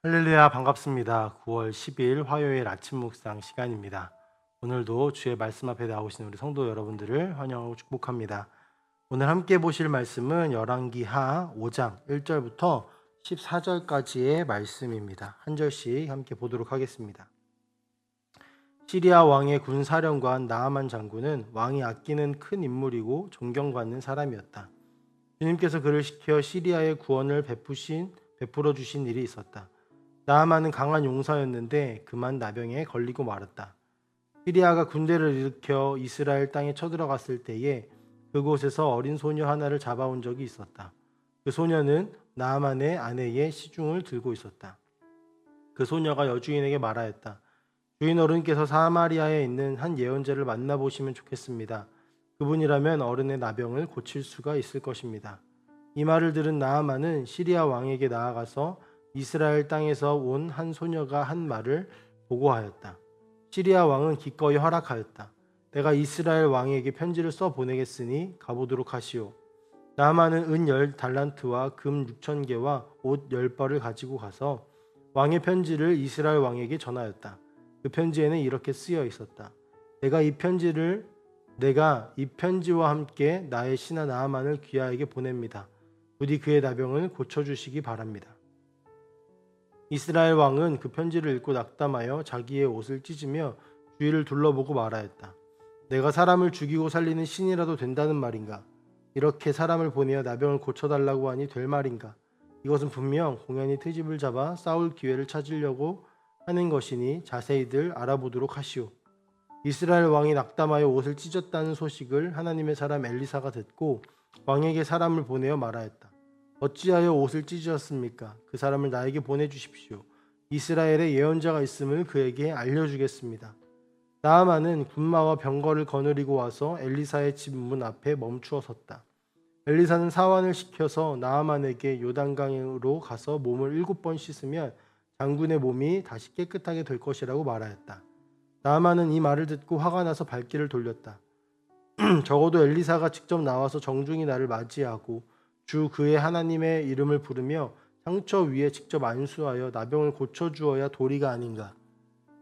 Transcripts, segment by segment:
할렐루야, 반갑습니다. 9월 10일 화요일 아침 묵상 시간입니다. 오늘도 주의 말씀 앞에 나오신 우리 성도 여러분들을 환영하고 축복합니다. 오늘 함께 보실 말씀은 열왕기하 5장 1절부터 14절까지의 말씀입니다. 한 절씩 함께 보도록 하겠습니다. 시리아 왕의 군사령관 나아만 장군은 왕이 아끼는 큰 인물이고 존경받는 사람이었다. 주님께서 그를 시켜 시리아의 구원을 베풀어 주신 일이 있었다. 나아만은 강한 용사였는데 그만 나병에 걸리고 말았다. 시리아가 군대를 일으켜 이스라엘 땅에 쳐들어갔을 때에 그곳에서 어린 소녀 하나를 잡아온 적이 있었다. 그 소녀는 나아만의 아내의 시중을 들고 있었다. 그 소녀가 여주인에게 말하였다. 주인 어른께서 사마리아에 있는 한 예언자를 만나보시면 좋겠습니다. 그분이라면 어른의 나병을 고칠 수가 있을 것입니다. 이 말을 들은 나아만은 시리아 왕에게 나아가서 이스라엘 땅에서 온 한 소녀가 한 말을 보고하였다. 시리아 왕은 기꺼이 허락하였다. 내가 이스라엘 왕에게 편지를 써 보내겠으니 가보도록 하시오. 나아만은 은 10달란트와 금 6,000개와 옷 10벌을 가지고 가서 왕의 편지를 이스라엘 왕에게 전하였다. 그 편지에는 이렇게 쓰여 있었다. 내가 이 편지와 함께 나의 신하 나아만을 귀하에게 보냅니다. 부디 그의 나병을 고쳐주시기 바랍니다. 이스라엘 왕은 그 편지를 읽고 낙담하여 자기의 옷을 찢으며 주위를 둘러보고 말하였다. 내가 사람을 죽이고 살리는 신이라도 된다는 말인가? 이렇게 사람을 보내어 나병을 고쳐달라고 하니 될 말인가? 이것은 분명 공연히 트집을 잡아 싸울 기회를 찾으려고 하는 것이니 자세히들 알아보도록 하시오. 이스라엘 왕이 낙담하여 옷을 찢었다는 소식을 하나님의 사람 엘리사가 듣고 왕에게 사람을 보내어 말하였다. 어찌하여 옷을 찢으셨습니까? 그 사람을 나에게 보내주십시오. 이스라엘에 예언자가 있음을 그에게 알려주겠습니다. 나아만은 군마와 병거를 거느리고 와서 엘리사의 집 문 앞에 멈추어 섰다. 엘리사는 사환을 시켜서 나아만에게 요단강으로 가서 몸을 7번 씻으면 장군의 몸이 다시 깨끗하게 될 것이라고 말하였다. 나아만은 이 말을 듣고 화가 나서 발길을 돌렸다. 적어도 엘리사가 직접 나와서 정중히 나를 맞이하고 주 그의 하나님의 이름을 부르며 상처 위에 직접 안수하여 나병을 고쳐주어야 도리가 아닌가.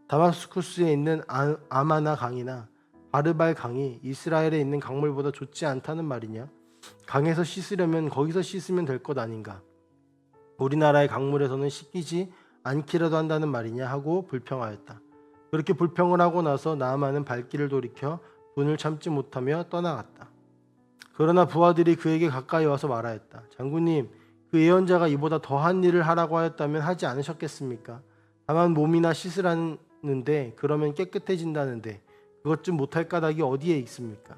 다마스쿠스에 있는 아마나 강이나 바르발 강이 이스라엘에 있는 강물보다 좋지 않다는 말이냐? 강에서 씻으려면 거기서 씻으면 될 것 아닌가? 우리나라의 강물에서는 씻기지 않기라도 한다는 말이냐 하고 불평하였다. 그렇게 불평을 하고 나서 나아만은 발길을 돌이켜 분을 참지 못하며 떠나갔다. 그러나 부하들이 그에게 가까이 와서 말하였다. 장군님, 그 예언자가 이보다 더한 일을 하라고 하였다면 하지 않으셨겠습니까? 다만 몸이나 씻으라는데 그러면 깨끗해진다는데 그것 좀 못할 까닭이 어디에 있습니까?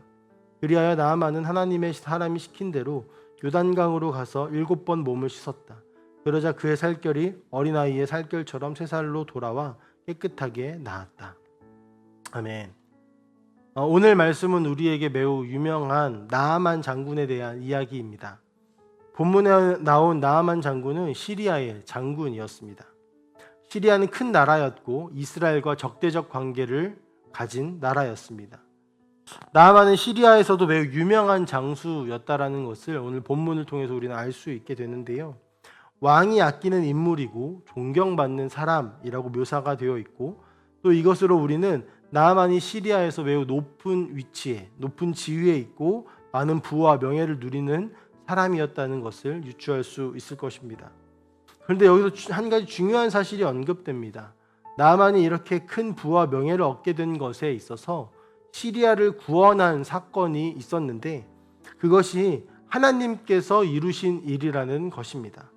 그리하여 나아만은 하나님의 사람이 시킨 대로 요단강으로 가서 7번 몸을 씻었다. 그러자 그의 살결이 어린아이의 살결처럼 새살로 돌아와 깨끗하게 나았다. 아멘. 오늘 말씀은 우리에게 매우 유명한 나아만 장군에 대한 이야기입니다. 본문에 나온 나아만 장군은 시리아의 장군이었습니다. 시리아는 큰 나라였고 이스라엘과 적대적 관계를 가진 나라였습니다. 나아만은 시리아에서도 매우 유명한 장수였다라는 것을 오늘 본문을 통해서 우리는 알 수 있게 되는데요. 왕이 아끼는 인물이고 존경받는 사람이라고 묘사가 되어 있고 또 이것으로 우리는 나아만이 시리아에서 매우 높은 위치에, 높은 지위에 있고 많은 부와 명예를 누리는 사람이었다는 것을 유추할 수 있을 것입니다. 그런데 여기서 한 가지 중요한 사실이 언급됩니다. 나아만이 이렇게 큰 부와 명예를 얻게 된 것에 있어서 시리아를 구원한 사건이 있었는데 그것이 하나님께서 이루신 일이라는 것입니다.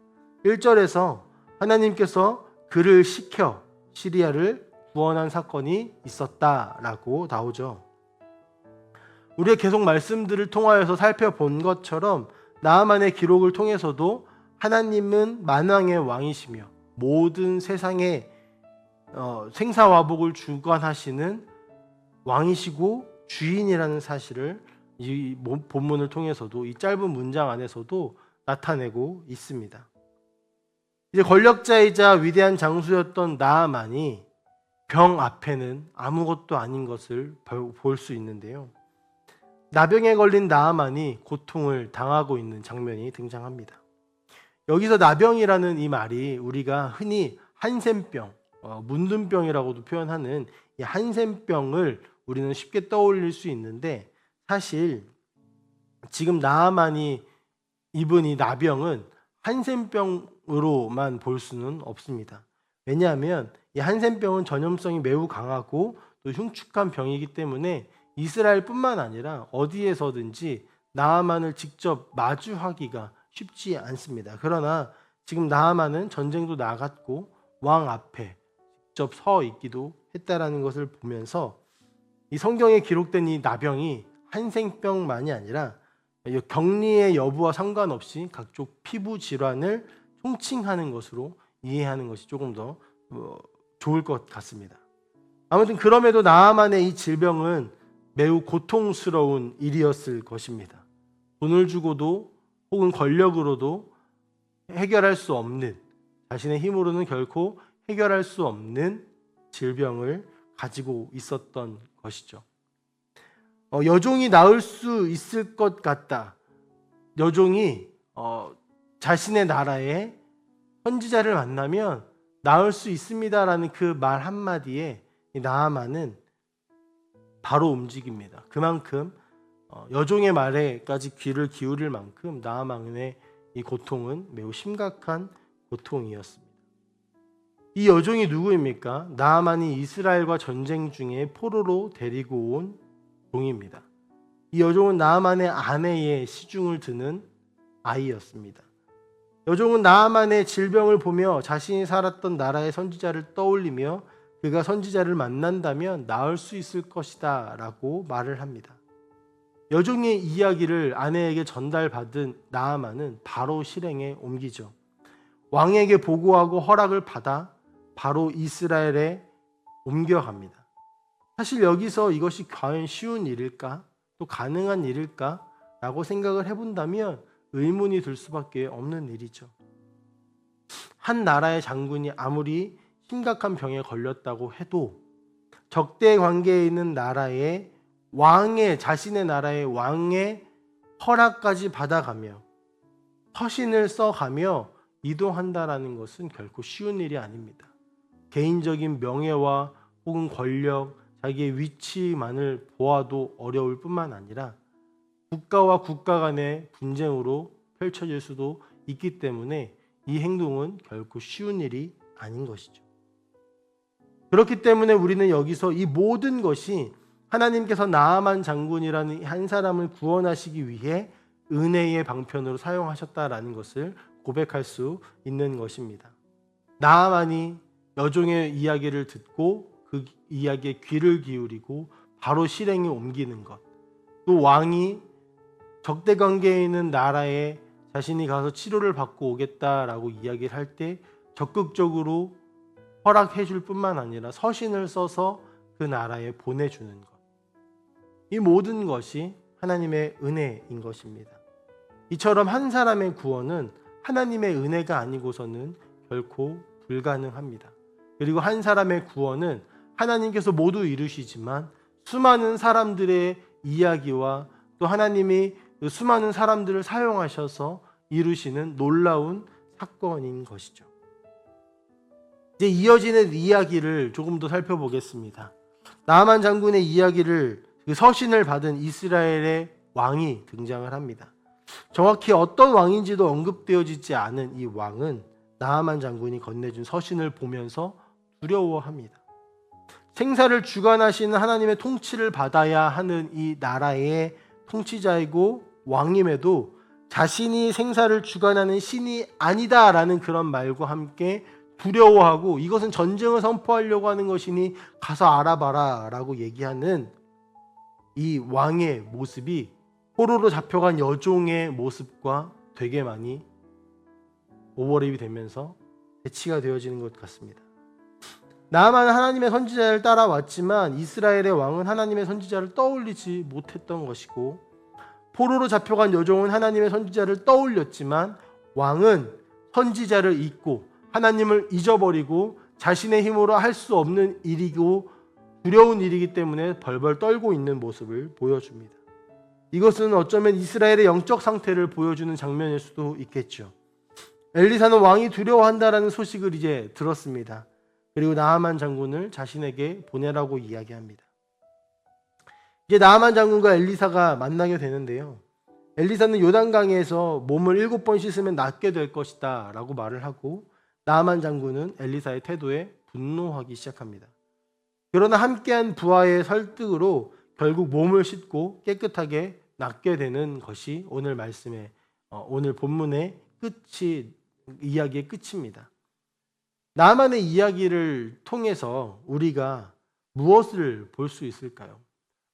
1절에서 하나님께서 그를 시켜 시리아를 구원한 사건이 있었다라고 나오죠. 우리가 계속 말씀들을 통하여서 살펴본 것처럼 나아만의 기록을 통해서도 하나님은 만왕의 왕이시며 모든 세상의 생사화복을 주관하시는 왕이시고 주인이라는 사실을 이 본문을 통해서도 이 짧은 문장 안에서도 나타내고 있습니다. 이제 권력자이자 위대한 장수였던 나아만이 병 앞에는 아무것도 아닌 것을 볼 수 있는데요. 나병에 걸린 나아만이 고통을 당하고 있는 장면이 등장합니다. 여기서 나병이라는 이 말이 우리가 흔히 한센병, 문둥병이라고도 표현하는 이 한센병을 우리는 쉽게 떠올릴 수 있는데, 사실 지금 나아만이 입은 이 나병은 한센병으로만 볼 수는 없습니다. 왜냐하면 이 한센병은 전염성이 매우 강하고 또 흉측한 병이기 때문에 이스라엘뿐만 아니라 어디에서든지 나아만을 직접 마주하기가 쉽지 않습니다. 그러나 지금 나아만은 전쟁도 나갔고 왕 앞에 직접 서 있기도 했다라는 것을 보면서 이 성경에 기록된 이 나병이 한센병만이 아니라 격리의 여부와 상관없이 각종 피부 질환을 총칭하는 것으로 이해하는 것이 조금 더 좋을 것 같습니다. 아무튼 그럼에도 나아만의 이 질병은 매우 고통스러운 일이었을 것입니다. 돈을 주고도 혹은 권력으로도 해결할 수 없는, 자신의 힘으로는 결코 해결할 수 없는 질병을 가지고 있었던 것이죠. 여종이 나을 수 있을 것 같다. 여종이 자신의 나라에 선지자를 만나면 나을 수 있습니다라는 그 말 한마디에 나아만은 바로 움직입니다. 그만큼 여종의 말에까지 귀를 기울일 만큼 나아만의 이 고통은 매우 심각한 고통이었습니다. 이 여종이 누구입니까? 나아만이 이스라엘과 전쟁 중에 포로로 데리고 온 종입니다. 이 여종은 나아만의 아내의 시중을 드는 아이였습니다. 여종은 나아만의 질병을 보며 자신이 살았던 나라의 선지자를 떠올리며 그가 선지자를 만난다면 나을 수 있을 것이다 라고 말을 합니다. 여종의 이야기를 아내에게 전달받은 나아만은 바로 실행에 옮기죠. 왕에게 보고하고 허락을 받아 바로 이스라엘에 옮겨갑니다. 사실 여기서 이것이 과연 쉬운 일일까? 또 가능한 일일까? 라고 생각을 해본다면 의문이 들 수밖에 없는 일이죠. 한 나라의 장군이 아무리 심각한 병에 걸렸다고 해도 적대 관계에 있는 나라의 왕의, 자신의 나라의 왕의 허락까지 받아가며 서신을 써가며 이동한다라는 것은 결코 쉬운 일이 아닙니다. 개인적인 명예와 혹은 권력, 자기의 위치만을 보아도 어려울 뿐만 아니라 국가와 국가 간의 분쟁으로 펼쳐질 수도 있기 때문에 이 행동은 결코 쉬운 일이 아닌 것이죠. 그렇기 때문에 우리는 여기서 이 모든 것이 하나님께서 나아만 장군이라는 한 사람을 구원하시기 위해 은혜의 방편으로 사용하셨다라는 것을 고백할 수 있는 것입니다. 나아만이 여종의 이야기를 듣고 그 이야기에 귀를 기울이고 바로 실행에 옮기는 것, 또 왕이 적대 관계에 있는 나라에 자신이 가서 치료를 받고 오겠다라고 이야기를 할 때 적극적으로 허락해 줄 뿐만 아니라 서신을 써서 그 나라에 보내주는 것, 이 모든 것이 하나님의 은혜인 것입니다. 이처럼 한 사람의 구원은 하나님의 은혜가 아니고서는 결코 불가능합니다. 그리고 한 사람의 구원은 하나님께서 모두 이루시지만 수많은 사람들의 이야기와 또 하나님이 수많은 사람들을 사용하셔서 이루시는 놀라운 사건인 것이죠. 이제 이어지는 이야기를 조금 더 살펴보겠습니다. 나아만 장군의 이야기를, 그 서신을 받은 이스라엘의 왕이 등장을 합니다. 정확히 어떤 왕인지도 언급되어지지 않은 이 왕은 나아만 장군이 건네준 서신을 보면서 두려워합니다. 생사를 주관하시는 하나님의 통치를 받아야 하는 이 나라의 통치자이고 왕임에도 자신이 생사를 주관하는 신이 아니다라는 그런 말과 함께 두려워하고 이것은 전쟁을 선포하려고 하는 것이니 가서 알아봐라 라고 얘기하는 이 왕의 모습이 포로로 잡혀간 여종의 모습과 되게 많이 오버랩이 되면서 대치가 되어지는 것 같습니다. 나아만은 하나님의 선지자를 따라왔지만 이스라엘의 왕은 하나님의 선지자를 떠올리지 못했던 것이고, 포로로 잡혀간 여종은 하나님의 선지자를 떠올렸지만 왕은 선지자를 잊고 하나님을 잊어버리고 자신의 힘으로 할 수 없는 일이고 두려운 일이기 때문에 벌벌 떨고 있는 모습을 보여줍니다. 이것은 어쩌면 이스라엘의 영적 상태를 보여주는 장면일 수도 있겠죠. 엘리사는 왕이 두려워한다라는 소식을 이제 들었습니다. 그리고 나아만 장군을 자신에게 보내라고 이야기합니다. 이제 나아만 장군과 엘리사가 만나게 되는데요. 엘리사는 요단강에서 몸을 7번 씻으면 낫게 될 것이다 라고 말을 하고, 나아만 장군은 엘리사의 태도에 분노하기 시작합니다. 그러나 함께한 부하의 설득으로 결국 몸을 씻고 깨끗하게 낫게 되는 것이 오늘 말씀의 오늘 본문의 이야기의 끝입니다. 나아만의 이야기를 통해서 우리가 무엇을 볼 수 있을까요?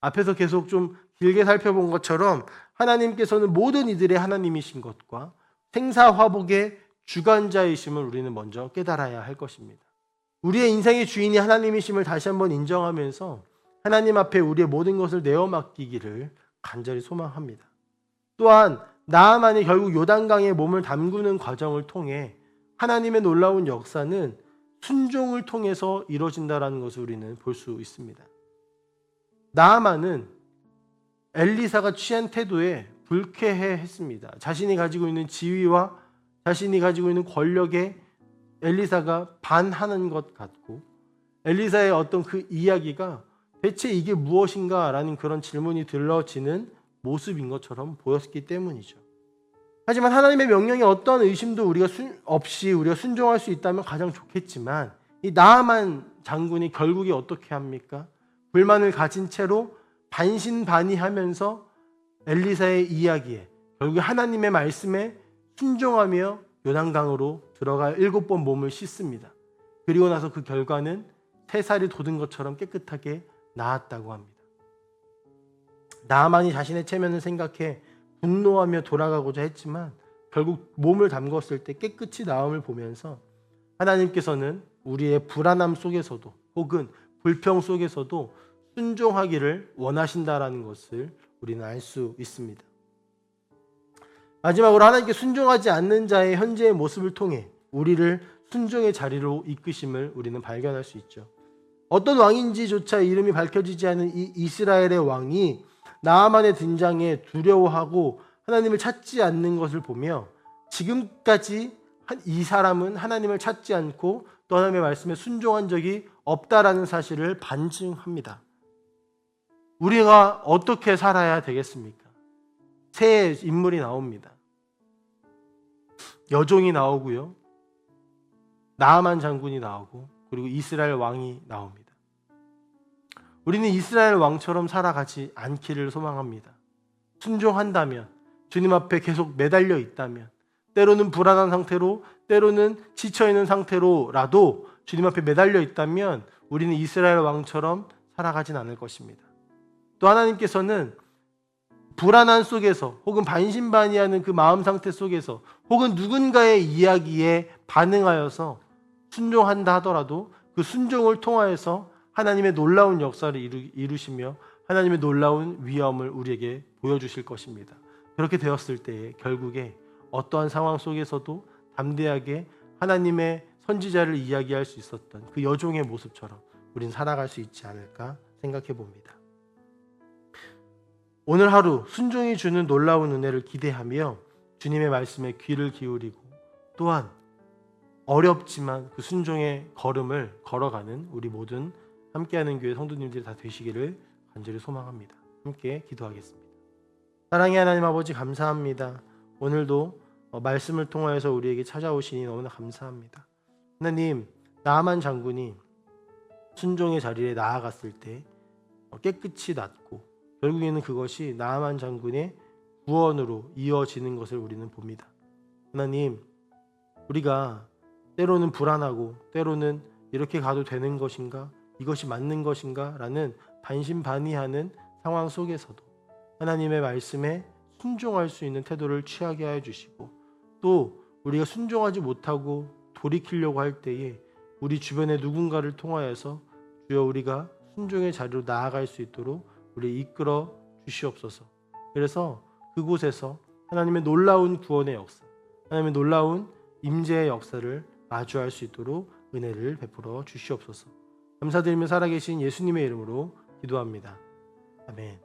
앞에서 계속 좀 길게 살펴본 것처럼 하나님께서는 모든 이들의 하나님이신 것과 생사화복의 주관자이심을 우리는 먼저 깨달아야 할 것입니다. 우리의 인생의 주인이 하나님이심을 다시 한번 인정하면서 하나님 앞에 우리의 모든 것을 내어 맡기기를 간절히 소망합니다. 또한 나아만이 결국 요단강에 몸을 담그는 과정을 통해 하나님의 놀라운 역사는 순종을 통해서 이루어진다는 것을 우리는 볼 수 있습니다. 나아만은 엘리사가 취한 태도에 불쾌해했습니다. 자신이 가지고 있는 지위와 자신이 가지고 있는 권력에 엘리사가 반하는 것 같고, 엘리사의 어떤 그 이야기가 대체 이게 무엇인가 라는 그런 질문이 들러지는 모습인 것처럼 보였기 때문이죠. 하지만 하나님의 명령에 어떤 의심도 없이 우리가 순종할 수 있다면 가장 좋겠지만, 이 나아만 장군이 결국에 어떻게 합니까? 불만을 가진 채로 반신반의하면서 엘리사의 이야기에, 결국에 하나님의 말씀에 순종하며 요단강으로 들어가 7번 몸을 씻습니다. 그리고 나서 그 결과는 3살이 돋은 것처럼 깨끗하게 나았다고 합니다. 나아만이 자신의 체면을 생각해 분노하며 돌아가고자 했지만 결국 몸을 담궜을 때 깨끗이 나음을 보면서 하나님께서는 우리의 불안함 속에서도 혹은 불평 속에서도 순종하기를 원하신다라는 것을 우리는 알 수 있습니다. 마지막으로 하나님께 순종하지 않는 자의 현재의 모습을 통해 우리를 순종의 자리로 이끄심을 우리는 발견할 수 있죠. 어떤 왕인지조차 이름이 밝혀지지 않은 이 이스라엘의 왕이 나아만의 등장에 두려워하고 하나님을 찾지 않는 것을 보며 지금까지 이 사람은 하나님을 찾지 않고 또 하나님의 말씀에 순종한 적이 없다라는 사실을 반증합니다. 우리가 어떻게 살아야 되겠습니까? 새 인물이 나옵니다. 여종이 나오고요. 나아만 장군이 나오고 그리고 이스라엘 왕이 나옵니다. 우리는 이스라엘 왕처럼 살아가지 않기를 소망합니다. 순종한다면, 주님 앞에 계속 매달려 있다면, 때로는 불안한 상태로, 때로는 지쳐있는 상태로라도 주님 앞에 매달려 있다면 우리는 이스라엘 왕처럼 살아가진 않을 것입니다. 또 하나님께서는 불안한 속에서 혹은 반신반의하는 그 마음 상태 속에서 혹은 누군가의 이야기에 반응하여서 순종한다 하더라도 그 순종을 통하여서 하나님의 놀라운 역사를 이루시며 하나님의 놀라운 위엄을 우리에게 보여주실 것입니다. 그렇게 되었을 때에 결국에 어떠한 상황 속에서도 담대하게 하나님의 선지자를 이야기할 수 있었던 그 여종의 모습처럼 우린 살아갈 수 있지 않을까 생각해 봅니다. 오늘 하루 순종이 주는 놀라운 은혜를 기대하며 주님의 말씀에 귀를 기울이고 또한 어렵지만 그 순종의 걸음을 걸어가는 우리 모든 함께하는 교회 성도님들이 다 되시기를 간절히 소망합니다. 함께 기도하겠습니다. 사랑의 하나님 아버지 감사합니다. 오늘도 말씀을 통하여서 우리에게 찾아오시니 너무나 감사합니다. 하나님, 나아만 장군이 순종의 자리에 나아갔을 때 깨끗이 낫고 결국에는 그것이 나아만 장군의 구원으로 이어지는 것을 우리는 봅니다. 하나님, 우리가 때로는 불안하고 때로는 이렇게 가도 되는 것인가? 이것이 맞는 것인가? 라는 반신반의하는 상황 속에서도 하나님의 말씀에 순종할 수 있는 태도를 취하게 하여 주시고 또 우리가 순종하지 못하고 돌이키려고 할 때에 우리 주변의 누군가를 통하여서 주여 우리가 순종의 자리로 나아갈 수 있도록 우리 이끌어 주시옵소서. 그래서 그곳에서 하나님의 놀라운 구원의 역사, 하나님의 놀라운 임재의 역사를 마주할 수 있도록 은혜를 베풀어 주시옵소서. 감사드리며 살아계신 예수님의 이름으로 기도합니다. 아멘.